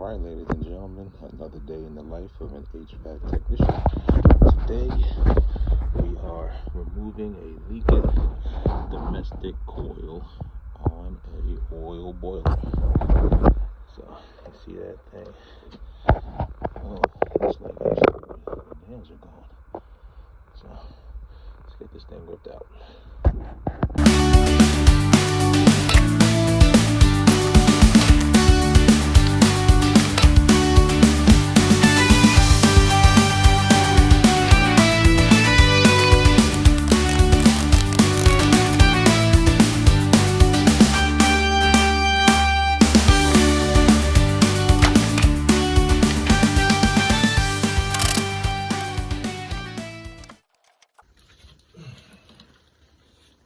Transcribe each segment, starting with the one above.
Alright, ladies and gentlemen, another day in the life of an HVAC technician. Today, we are removing a leaking domestic coil on a oil boiler. So, you see that thing? Oh, looks like actually the nails are gone. So, let's get this thing ripped out.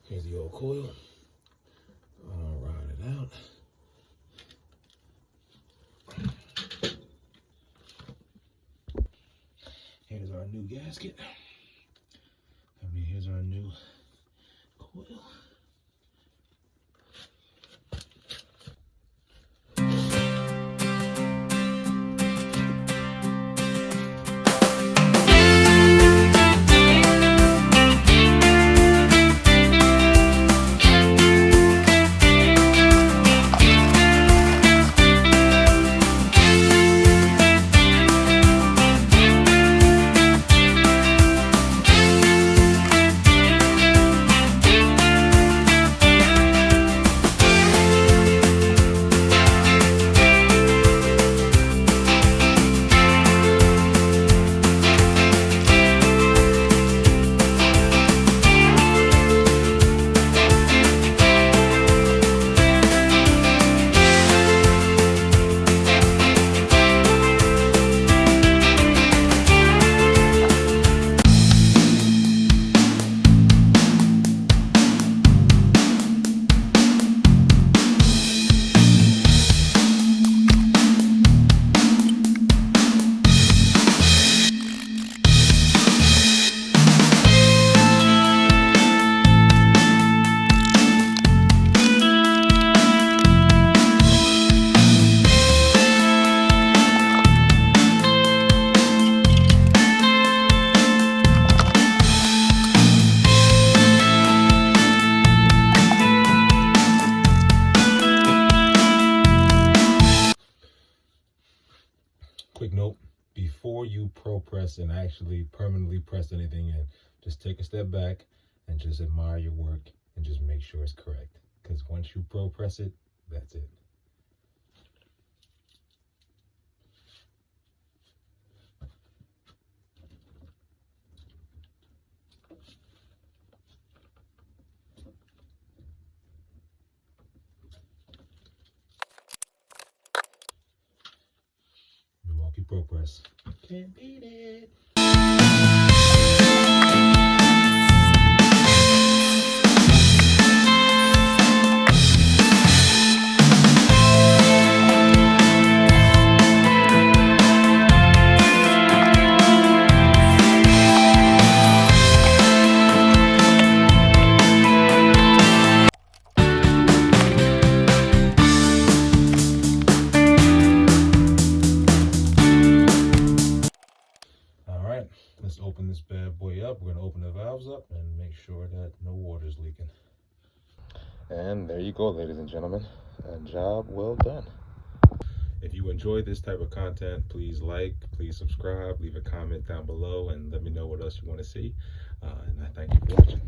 Here's the old coil. I'll ride it out. Here's our new gasket. Here's our new coil. Quick note, before you pro press and actually permanently press anything in, just take a step back and just admire your work and just make sure it's correct. Because once you pro press it, that's it. Milwaukee Pro Press. Can't beat it. Let's open this bad boy up. We're going to open the valves up and make sure that no water is leaking. And there you go, ladies and gentlemen. A job well done. If you enjoy this type of content, please like, please subscribe, leave a comment down below, and let me know what else you want to see. And I thank you for watching.